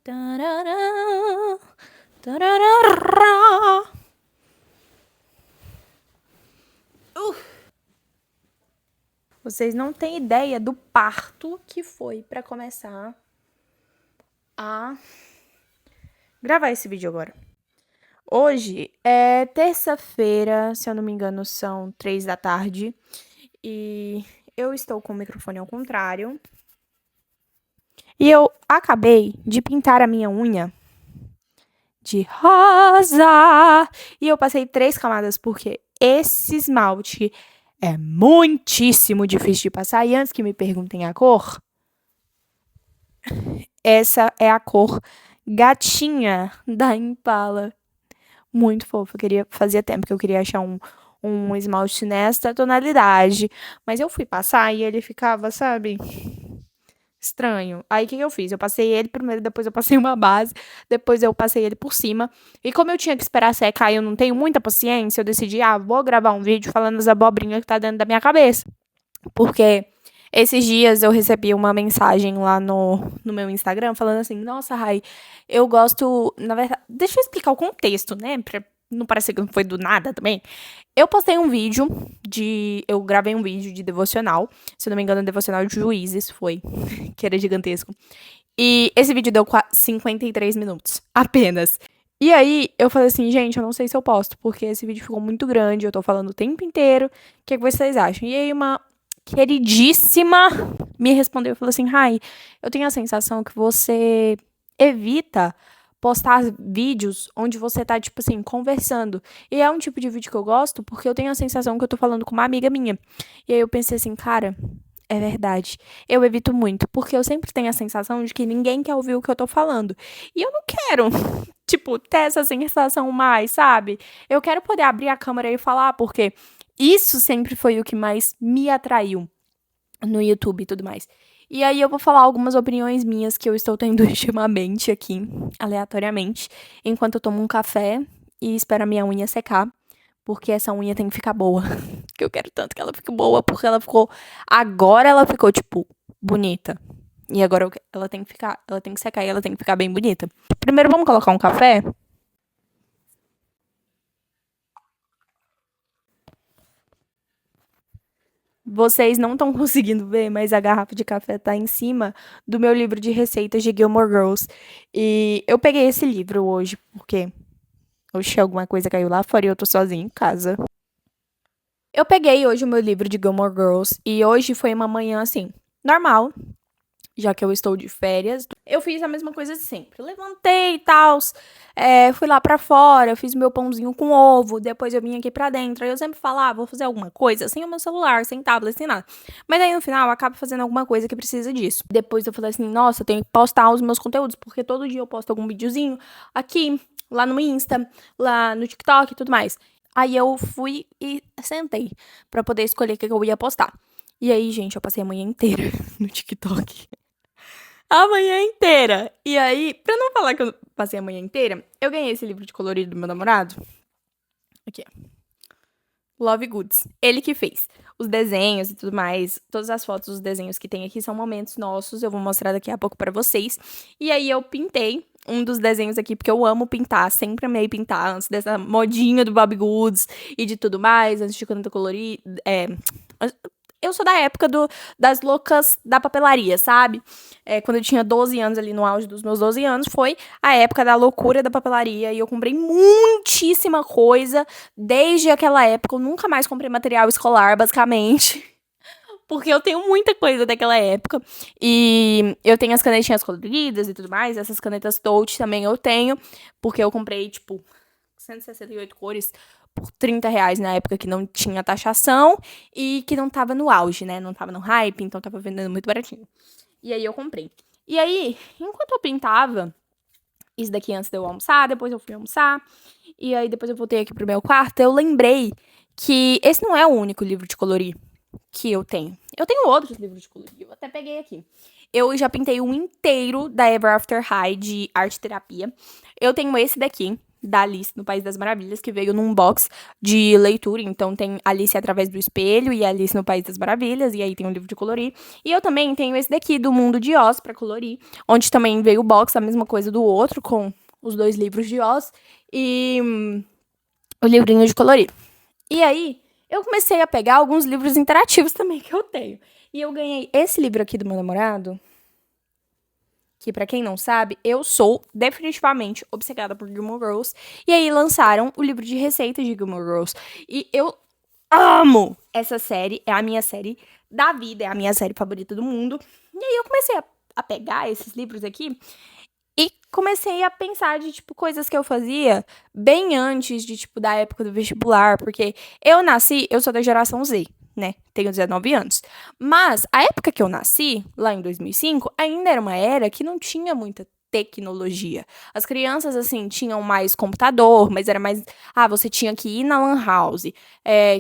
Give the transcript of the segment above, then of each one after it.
Tarará, tarará. Vocês não têm ideia do parto que foi pra começar a gravar esse vídeo agora. Hoje é terça-feira, se eu não me engano, são 3 da tarde. E eu estou com o microfone ao contrário. E eu acabei de pintar a minha unha de rosa. E eu passei 3 camadas porque esse esmalte é muitíssimo difícil de passar. E antes que me perguntem a cor, essa é a cor gatinha da Impala. Muito fofo. Fazia tempo que eu queria achar um esmalte nesta tonalidade. Mas eu fui passar e ele ficava, sabe, estranho. Aí o que eu fiz? Eu passei ele primeiro, depois eu passei uma base, depois eu passei ele por cima. E como eu tinha que esperar secar e eu não tenho muita paciência, eu decidi, vou gravar um vídeo falando as abobrinhas que tá dentro da minha cabeça. Porque esses dias eu recebi uma mensagem lá no meu Instagram falando assim, nossa, Rai, eu gosto, na verdade, deixa eu explicar o contexto, né, pra não parecer que não foi do nada também. Eu gravei um vídeo de devocional, se eu não me engano, devocional de Juízes foi, que era gigantesco. E esse vídeo deu 53 minutos, apenas. E aí, eu falei assim, gente, eu não sei se eu posto, porque esse vídeo ficou muito grande, eu tô falando o tempo inteiro, o que vocês acham? E aí, uma queridíssima me respondeu e falou assim, Rai, eu tenho a sensação que você evita postar vídeos onde você tá, tipo assim, conversando. E é um tipo de vídeo que eu gosto porque eu tenho a sensação que eu tô falando com uma amiga minha. E aí eu pensei assim, cara, é verdade. Eu evito muito, porque eu sempre tenho a sensação de que ninguém quer ouvir o que eu tô falando. E eu não quero, tipo, ter essa sensação mais, sabe? Eu quero poder abrir a câmera e falar, porque isso sempre foi o que mais me atraiu no YouTube e tudo mais. E aí eu vou falar algumas opiniões minhas que eu estou tendo ultimamente aqui, aleatoriamente, enquanto eu tomo um café e espero a minha unha secar, porque essa unha tem que ficar boa. Que eu quero tanto que ela fique boa, porque agora ela ficou tipo bonita. E agora ela tem que secar e ela tem que ficar bem bonita. Primeiro vamos colocar um café. Vocês não estão conseguindo ver, mas a garrafa de café tá em cima do meu livro de receitas de Gilmore Girls. E eu peguei esse livro hoje porque, oxe, alguma coisa caiu lá fora e eu tô sozinha em casa. Eu peguei hoje o meu livro de Gilmore Girls e hoje foi uma manhã assim, normal, já que eu estou de férias. Eu fiz a mesma coisa de sempre. Levantei e tal, fui lá pra fora, fiz meu pãozinho com ovo, depois eu vim aqui pra dentro. Aí eu sempre falava, vou fazer alguma coisa sem o meu celular, sem tablet, sem nada. Mas aí no final eu acabo fazendo alguma coisa que precisa disso. Depois eu falei assim, nossa, eu tenho que postar os meus conteúdos, porque todo dia eu posto algum videozinho aqui, lá no Insta, lá no TikTok e tudo mais. Aí eu fui e sentei pra poder escolher o que eu ia postar. E aí, gente, eu passei a manhã inteira no TikTok. A manhã inteira. E aí, pra não falar que eu passei a manhã inteira, eu ganhei esse livro de colorido do meu namorado. Aqui, ó. Love Goods. Ele que fez os desenhos e tudo mais. Todas as fotos dos desenhos que tem aqui são momentos nossos. Eu vou mostrar daqui a pouco pra vocês. E aí, eu pintei um dos desenhos aqui, porque eu amo pintar. Sempre amei pintar. Antes dessa modinha do Bob Goods e de tudo mais. Antes de caneta colorida. Eu sou da época das loucas da papelaria, sabe? Quando eu tinha 12 anos, ali no auge dos meus 12 anos, foi a época da loucura da papelaria. E eu comprei muitíssima coisa desde aquela época. Eu nunca mais comprei material escolar, basicamente. Porque eu tenho muita coisa daquela época. E eu tenho as canetinhas coloridas e tudo mais. Essas canetas touch também eu tenho. Porque eu comprei, tipo, 168 cores por R$ 30 na época que não tinha taxação e que não tava no auge, né? Não tava no hype, então tava vendendo muito baratinho. E aí eu comprei. E aí, enquanto eu pintava, isso daqui antes de eu almoçar, depois eu fui almoçar, e aí depois eu voltei aqui pro meu quarto, eu lembrei que esse não é o único livro de colorir que eu tenho. Eu tenho outros livros de colorir, eu até peguei aqui. Eu já pintei um inteiro da Ever After High de arte terapia. Eu tenho esse daqui, da Alice no País das Maravilhas, que veio num box de leitura. Então tem Alice através do espelho e Alice no País das Maravilhas, e aí tem um livro de colorir. E eu também tenho esse daqui, do Mundo de Oz, pra colorir, onde também veio o box, a mesma coisa do outro, com os 2 livros de Oz e o livrinho de colorir. E aí, eu comecei a pegar alguns livros interativos também que eu tenho. E eu ganhei esse livro aqui do meu namorado, que pra quem não sabe, eu sou definitivamente obcecada por Gilmore Girls. E aí lançaram o livro de receitas de Gilmore Girls. E eu amo essa série, é a minha série da vida, é a minha série favorita do mundo. E aí eu comecei a pegar esses livros aqui e comecei a pensar de, tipo, coisas que eu fazia bem antes de, tipo, da época do vestibular, porque eu sou da geração Z, né? Tenho 19 anos. Mas a época que eu nasci, lá em 2005, ainda era uma era que não tinha muita tecnologia. As crianças, assim, tinham mais computador, mas era mais... Ah, você tinha que ir na lan house.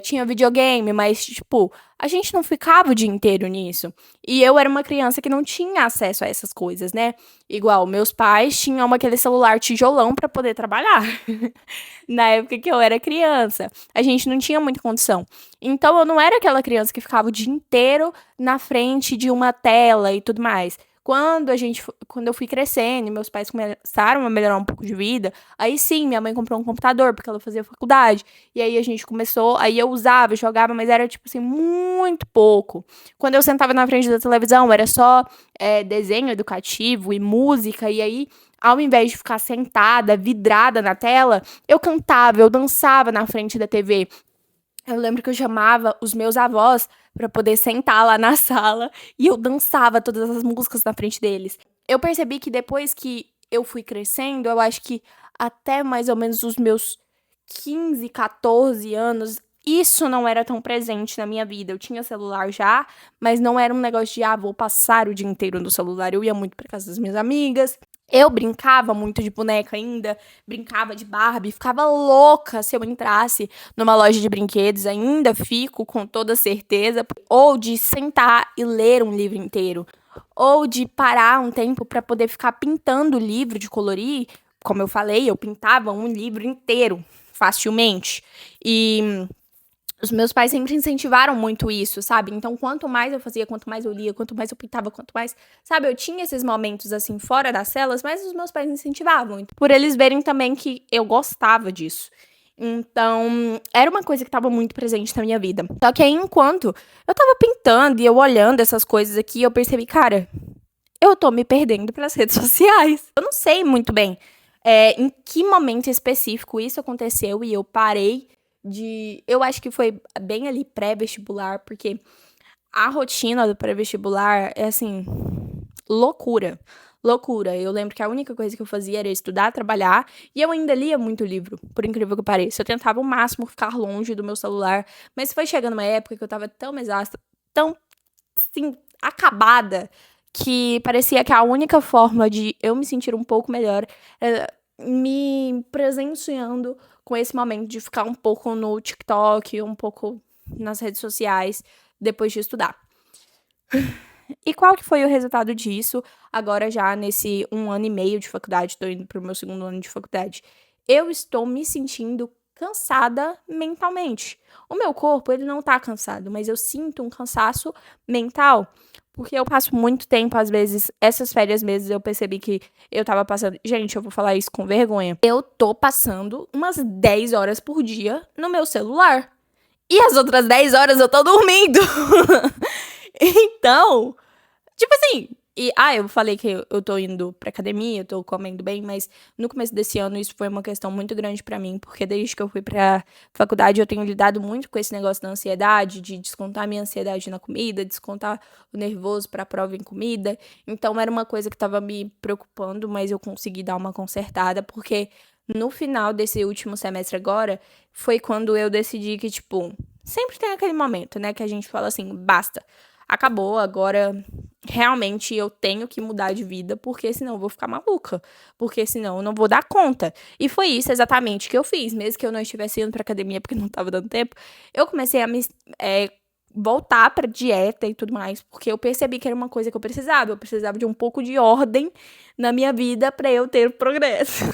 Tinha videogame, mas, tipo, a gente não ficava o dia inteiro nisso. E eu era uma criança que não tinha acesso a essas coisas, né? Igual, meus pais tinham aquele celular tijolão pra poder trabalhar. Na época que eu era criança. A gente não tinha muita condição. Então, eu não era aquela criança que ficava o dia inteiro na frente de uma tela e tudo mais. Quando eu fui crescendo e meus pais começaram a melhorar um pouco de vida, aí sim, minha mãe comprou um computador, porque ela fazia faculdade. E aí a gente começou, aí eu usava, jogava, mas era, tipo assim, muito pouco. Quando eu sentava na frente da televisão, era só desenho educativo e música, e aí, ao invés de ficar sentada, vidrada na tela, eu cantava, eu dançava na frente da TV. Eu lembro que eu chamava os meus avós pra poder sentar lá na sala e eu dançava todas as músicas na frente deles. Eu percebi que depois que eu fui crescendo, eu acho que até mais ou menos os meus 15, 14 anos, isso não era tão presente na minha vida. Eu tinha celular já, mas não era um negócio de, vou passar o dia inteiro no celular. Eu ia muito pra casa das minhas amigas. Eu brincava muito de boneca ainda, brincava de Barbie, ficava louca se eu entrasse numa loja de brinquedos, ainda fico com toda certeza, ou de sentar e ler um livro inteiro, ou de parar um tempo para poder ficar pintando o livro de colorir. Como eu falei, eu pintava um livro inteiro facilmente. E os meus pais sempre incentivaram muito isso, sabe? Então, quanto mais eu fazia, quanto mais eu lia, quanto mais eu pintava, quanto mais... Sabe, eu tinha esses momentos, assim, fora das celas, mas os meus pais incentivavam muito. Por eles verem também que eu gostava disso. Então, era uma coisa que estava muito presente na minha vida. Só que aí, enquanto eu tava pintando e eu olhando essas coisas aqui, eu percebi, cara, eu tô me perdendo pras redes sociais. Eu não sei muito bem em que momento específico isso aconteceu e eu parei eu acho que foi bem ali pré-vestibular, porque a rotina do pré-vestibular é assim, loucura. Loucura. Eu lembro que a única coisa que eu fazia era estudar, trabalhar, e eu ainda lia muito livro, por incrível que pareça. Eu tentava ao máximo ficar longe do meu celular, mas foi chegando uma época que eu tava tão exausta, tão, assim, acabada, que parecia que a única forma de eu me sentir um pouco melhor era me presenciando com esse momento de ficar um pouco no TikTok, um pouco nas redes sociais, depois de estudar. E qual que foi o resultado disso, agora já nesse 1 ano e meio de faculdade, tô indo pro meu 2º ano de faculdade? Eu estou me sentindo cansada mentalmente. O meu corpo, ele não tá cansado, mas eu sinto um cansaço mental, porque eu passo muito tempo, às vezes, essas férias mesmo, eu percebi que eu tava passando... Gente, eu vou falar isso com vergonha. Eu tô passando umas 10 horas por dia no meu celular. E as outras 10 horas eu tô dormindo. Então, tipo assim, eu falei que eu tô indo pra academia, eu tô comendo bem, mas no começo desse ano isso foi uma questão muito grande pra mim, porque desde que eu fui pra faculdade eu tenho lidado muito com esse negócio da ansiedade, de descontar minha ansiedade na comida, descontar o nervoso pra prova em comida. Então era uma coisa que tava me preocupando, mas eu consegui dar uma consertada, porque no final desse último semestre agora, foi quando eu decidi que, tipo, sempre tem aquele momento, né, que a gente fala assim, basta, acabou, agora realmente eu tenho que mudar de vida, porque senão eu vou ficar maluca, porque senão eu não vou dar conta. E foi isso exatamente que eu fiz, mesmo que eu não estivesse indo pra academia porque não tava dando tempo, eu comecei a me voltar pra dieta e tudo mais, porque eu percebi que era uma coisa que eu precisava de um pouco de ordem na minha vida pra eu ter progresso.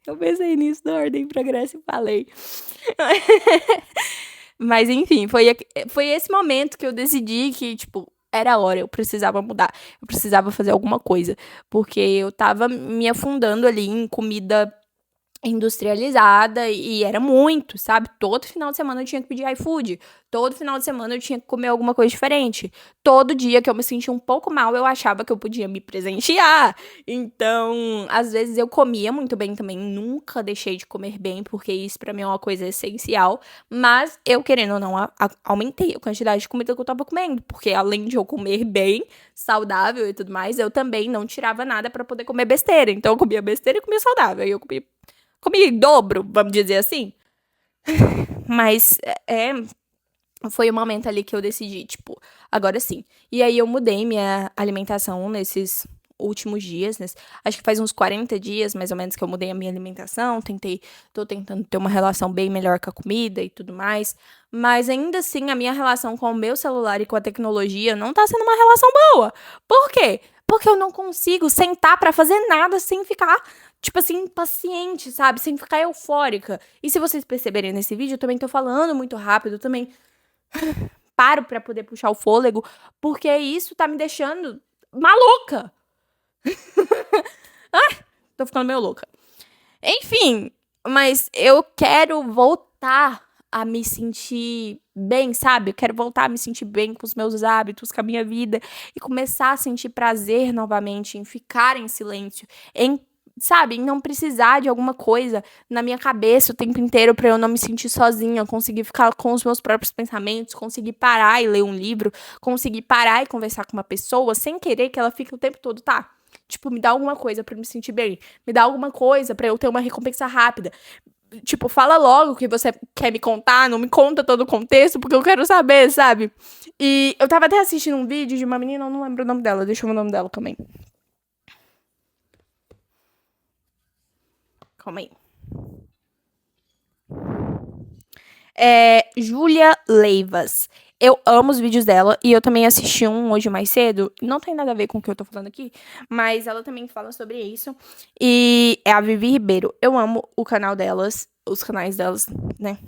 Eu pensei nisso na ordem progresso e falei. Mas enfim, foi esse momento que eu decidi que, tipo, era a hora, eu precisava mudar, eu precisava fazer alguma coisa, porque eu tava me afundando ali em comida industrializada e era muito, sabe? Todo final de semana eu tinha que pedir iFood, todo final de semana eu tinha que comer alguma coisa diferente. Todo dia que eu me sentia um pouco mal, eu achava que eu podia me presentear. Então, às vezes eu comia muito bem também, nunca deixei de comer bem, porque isso pra mim é uma coisa essencial, mas eu querendo ou não, aumentei a quantidade de comida que eu tava comendo, porque além de eu comer bem, saudável e tudo mais, eu também não tirava nada pra poder comer besteira. Então eu comia besteira e comia saudável. E eu comi em dobro, vamos dizer assim. Mas foi o momento ali que eu decidi, tipo, agora sim. E aí eu mudei minha alimentação nesses últimos dias, acho que faz uns 40 dias, mais ou menos, que eu mudei a minha alimentação. Tô tentando ter uma relação bem melhor com a comida e tudo mais. Mas ainda assim, a minha relação com o meu celular e com a tecnologia não tá sendo uma relação boa. Por quê? Porque eu não consigo sentar pra fazer nada sem ficar, tipo assim, impaciente, sabe? Sem ficar eufórica. E se vocês perceberem nesse vídeo, eu também tô falando muito rápido, também paro pra poder puxar o fôlego, porque isso tá me deixando maluca. Tô ficando meio louca. Enfim, mas eu quero voltar a me sentir bem, sabe? Eu quero voltar a me sentir bem com os meus hábitos, com a minha vida e começar a sentir prazer novamente em ficar em silêncio, sabe, em não precisar de alguma coisa na minha cabeça o tempo inteiro pra eu não me sentir sozinha, conseguir ficar com os meus próprios pensamentos, conseguir parar e ler um livro, conseguir parar e conversar com uma pessoa sem querer que ela fique o tempo todo, tá? Tipo, me dá alguma coisa pra eu me sentir bem. Me dá alguma coisa pra eu ter uma recompensa rápida. Tipo, fala logo o que você quer me contar, não me conta todo o contexto, porque eu quero saber, sabe? E eu tava até assistindo um vídeo de uma menina, eu não lembro o nome dela, deixa eu ver o nome dela também. Calma aí. Júlia Leivas. Eu amo os vídeos dela e eu também assisti um hoje mais cedo. Não tem nada a ver com o que eu tô falando aqui, mas ela também fala sobre isso. E é a Vivi Ribeiro. Eu amo o canal delas, os canais delas, né?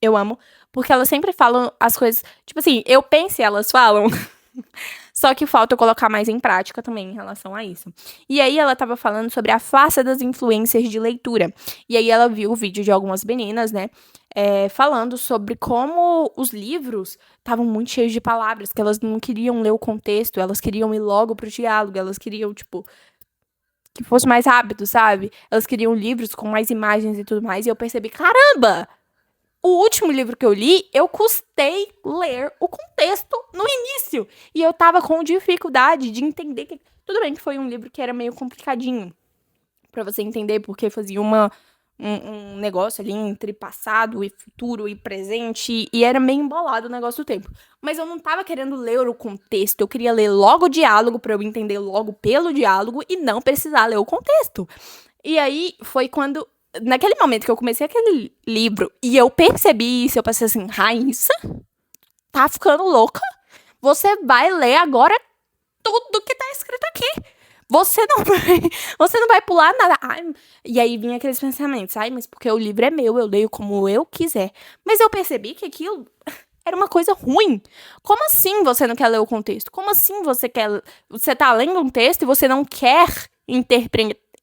Eu amo, porque elas sempre falam as coisas. Tipo assim, eu penso e elas falam. Só que falta eu colocar mais em prática também em relação a isso. E aí ela tava falando sobre a farsa das influências de leitura. E aí ela viu o vídeo de algumas meninas, né? Falando sobre como os livros estavam muito cheios de palavras, que elas não queriam ler o contexto, elas queriam ir logo pro diálogo, elas queriam, tipo, que fosse mais rápido, sabe? Elas queriam livros com mais imagens e tudo mais. E eu percebi, caramba! O último livro que eu li, eu custei ler o contexto no início. E eu tava com dificuldade de entender que. Tudo bem que foi um livro que era meio complicadinho pra você entender, porque fazia um negócio ali entre passado e futuro e presente. E era meio embolado o negócio do tempo. Mas eu não tava querendo ler o contexto. Eu queria ler logo o diálogo pra eu entender logo pelo diálogo e não precisar ler o contexto. E aí foi quando naquele momento que eu comecei aquele livro e eu percebi isso, eu pensei assim, Raíssa, tá ficando louca? Você vai ler agora tudo que tá escrito aqui. Você não vai pular nada. Ai, e aí vinha aqueles pensamentos, ai, mas porque o livro é meu, eu leio como eu quiser. Mas eu percebi que aquilo era uma coisa ruim. Como assim você não quer ler o contexto? Como assim você tá lendo um texto e você não quer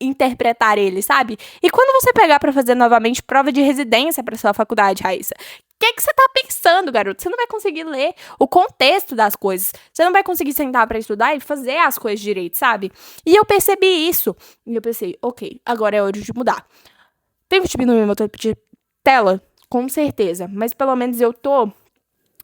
interpretar ele, sabe? E quando você pegar pra fazer novamente prova de residência pra sua faculdade, Raíssa, o que você tá pensando, garoto? Você não vai conseguir ler o contexto das coisas. Você não vai conseguir sentar pra estudar e fazer as coisas direito, sabe? E eu percebi isso. E eu pensei, ok, agora é hora de mudar. Tem que diminuir no meu tempo de tela? Com certeza. Mas pelo menos eu tô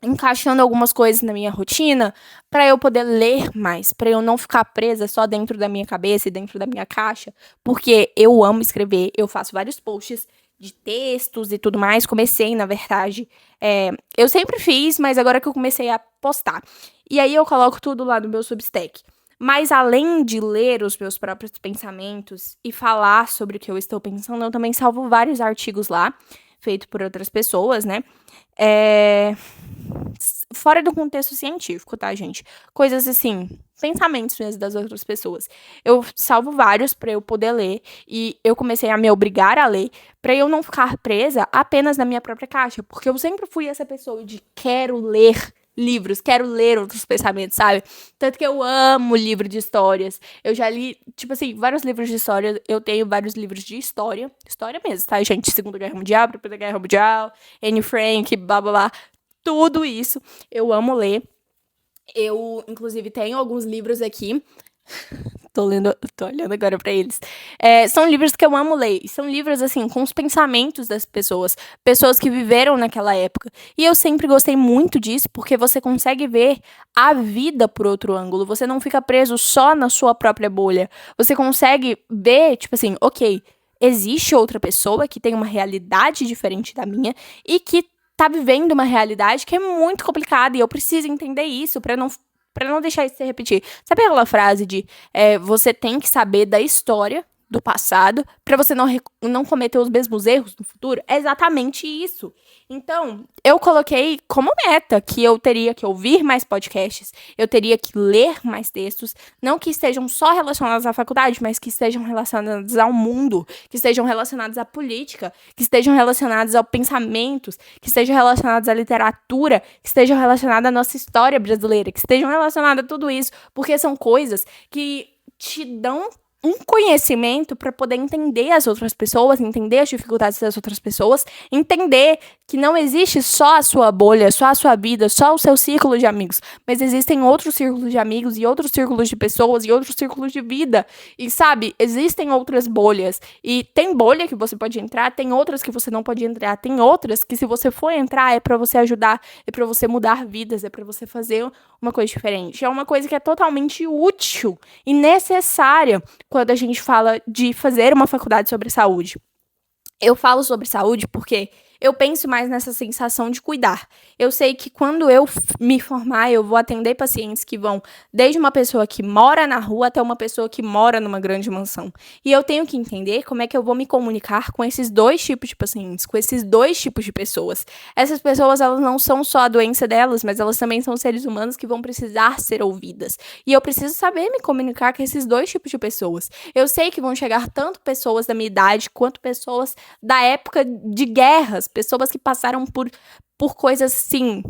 encaixando algumas coisas na minha rotina para eu poder ler mais, para eu não ficar presa só dentro da minha cabeça e dentro da minha caixa, porque eu amo escrever, eu faço vários posts de textos e tudo mais, comecei, na verdade, eu sempre fiz, mas agora que eu comecei a postar. E aí eu coloco tudo lá no meu Substack. Mas além de ler os meus próprios pensamentos e falar sobre o que eu estou pensando, eu também salvo vários artigos lá, feito por outras pessoas, né? Fora do contexto científico, tá, gente? Coisas assim, pensamentos mesmo das outras pessoas. Eu salvo vários pra eu poder ler e eu comecei a me obrigar a ler pra eu não ficar presa apenas na minha própria caixa, porque eu sempre fui essa pessoa de quero ler livros, quero ler outros pensamentos, sabe? Tanto que eu amo livro de histórias. Eu já li, tipo assim, vários livros de história. Eu tenho vários livros de história. História mesmo, tá, gente? Segunda Guerra Mundial, Primeira Guerra Mundial, Anne Frank, blá blá blá. Tudo isso eu amo ler. Eu, inclusive, tenho alguns livros aqui. Tô olhando agora pra eles. São livros que eu amo ler. São livros, assim, com os pensamentos das pessoas. Pessoas que viveram naquela época. E eu sempre gostei muito disso, porque você consegue ver a vida por outro ângulo. Você não fica preso só na sua própria bolha. Você consegue ver, tipo assim, ok, existe outra pessoa que tem uma realidade diferente da minha e que tá vivendo uma realidade que é muito complicada. E eu preciso entender isso pra não deixar isso se repetir. Sabe aquela frase de você tem que saber da história do passado pra você não cometer os mesmos erros no futuro? É exatamente isso. Então, eu coloquei como meta que eu teria que ouvir mais podcasts, eu teria que ler mais textos, não que estejam só relacionados à faculdade, mas que estejam relacionados ao mundo, que estejam relacionados à política, que estejam relacionados aos pensamentos, que estejam relacionados à literatura, que estejam relacionados à nossa história brasileira, que estejam relacionados a tudo isso, porque são coisas que te dão um conhecimento para poder entender as outras pessoas, entender as dificuldades das outras pessoas, entender que não existe só a sua bolha, só a sua vida, só o seu círculo de amigos, mas existem outros círculos de amigos e outros círculos de pessoas e outros círculos de vida. E sabe, existem outras bolhas. E tem bolha que você pode entrar, tem outras que você não pode entrar, tem outras que se você for entrar é para você ajudar, é para você mudar vidas, é para você fazer uma coisa diferente. É uma coisa que é totalmente útil e necessária quando a gente fala de fazer uma faculdade sobre saúde. Eu falo sobre saúde porque eu penso mais nessa sensação de cuidar. Eu sei que quando eu me formar, eu vou atender pacientes que vão desde uma pessoa que mora na rua até uma pessoa que mora numa grande mansão. E eu tenho que entender como é que eu vou me comunicar com esses dois tipos de pacientes, com esses dois tipos de pessoas. Essas pessoas, elas não são só a doença delas, mas elas também são seres humanos que vão precisar ser ouvidas. E eu preciso saber me comunicar com esses dois tipos de pessoas. Eu sei que vão chegar tanto pessoas da minha idade quanto pessoas da época de guerras, pessoas que passaram por coisas, assim,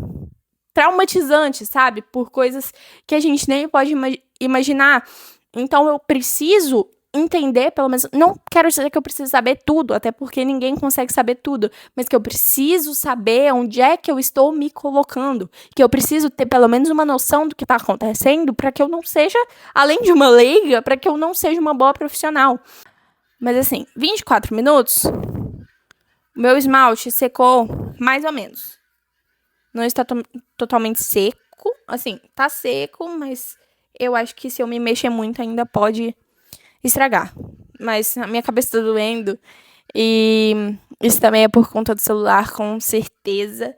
traumatizantes, sabe? Por coisas que a gente nem pode imaginar. Então, eu preciso entender, pelo menos, não quero dizer que eu preciso saber tudo, até porque ninguém consegue saber tudo, mas que eu preciso saber onde é que eu estou me colocando, que eu preciso ter pelo menos uma noção do que está acontecendo para que eu não seja, além de uma leiga, para que eu não seja uma boa profissional. Mas assim, 24 minutos, o meu esmalte secou mais ou menos. Não está totalmente seco. Assim, tá seco, mas eu acho que se eu me mexer muito ainda pode estragar. Mas a minha cabeça tá doendo. E isso também é por conta do celular, com certeza.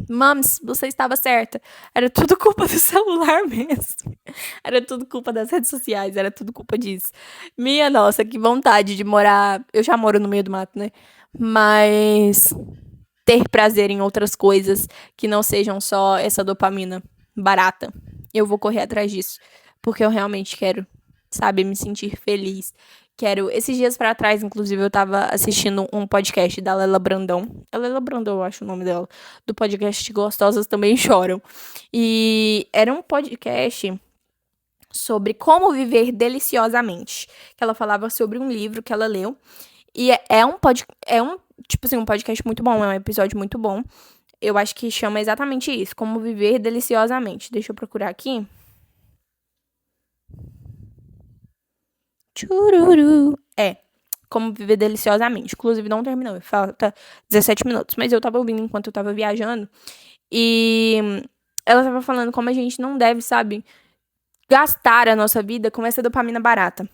Mams, você estava certa. Era tudo culpa do celular mesmo. Era tudo culpa das redes sociais, era tudo culpa disso. Minha nossa, que vontade de morar. Eu já moro no meio do mato, né? Mas ter prazer em outras coisas que não sejam só essa dopamina barata. Eu vou correr atrás disso. Porque eu realmente quero, sabe, me sentir feliz. Quero. Esses dias pra trás, inclusive, eu tava assistindo um podcast da Lela Brandão. A Lela Brandão, eu acho o nome dela. Do podcast Gostosas Também Choram. E era um podcast sobre como viver deliciosamente. Que ela falava sobre um livro que ela leu. E tipo assim, um podcast muito bom, é um episódio muito bom. Eu acho que chama exatamente isso, como viver deliciosamente. Deixa eu procurar aqui. Chururu. Como viver deliciosamente. Inclusive, não terminou, falta 17 minutos. Mas eu tava ouvindo enquanto eu tava viajando. E ela tava falando como a gente não deve, sabe, gastar a nossa vida com essa dopamina barata.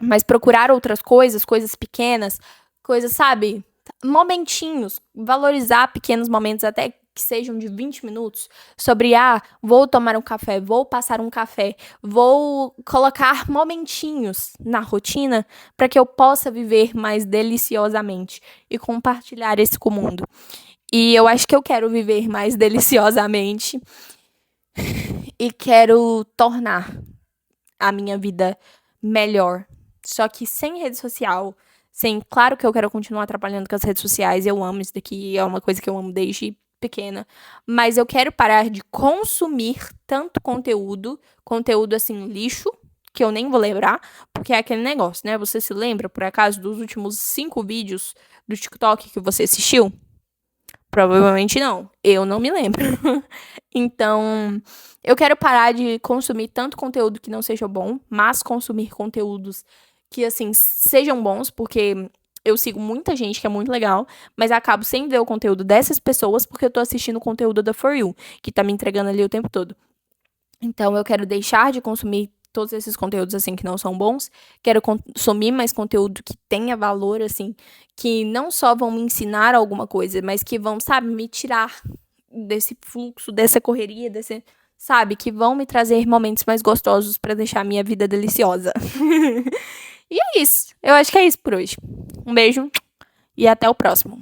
Mas procurar outras coisas, coisas pequenas, coisas, sabe, momentinhos. Valorizar pequenos momentos, até que sejam de 20 minutos, sobre, vou tomar um café, vou passar um café, vou colocar momentinhos na rotina para que eu possa viver mais deliciosamente e compartilhar isso com o mundo. E eu acho que eu quero viver mais deliciosamente e quero tornar a minha vida melhor. Só que sem rede social, sem. Claro que eu quero continuar trabalhando com as redes sociais, eu amo isso daqui, é uma coisa que eu amo desde pequena. Mas eu quero parar de consumir tanto conteúdo assim, lixo, que eu nem vou lembrar, porque é aquele negócio, né? Você se lembra, por acaso, dos últimos 5 vídeos do TikTok que você assistiu? Provavelmente não. Eu não me lembro. Então, eu quero parar de consumir tanto conteúdo que não seja bom, mas consumir conteúdos que, assim, sejam bons, porque eu sigo muita gente que é muito legal, mas acabo sem ver o conteúdo dessas pessoas porque eu tô assistindo o conteúdo da For You, que tá me entregando ali o tempo todo. Então, eu quero deixar de consumir todos esses conteúdos, assim, que não são bons. Quero consumir mais conteúdo que tenha valor, assim, que não só vão me ensinar alguma coisa, mas que vão, sabe, me tirar desse fluxo, dessa correria, sabe, que vão me trazer momentos mais gostosos pra deixar a minha vida deliciosa. E é isso. Eu acho que é isso por hoje. Um beijo e até o próximo.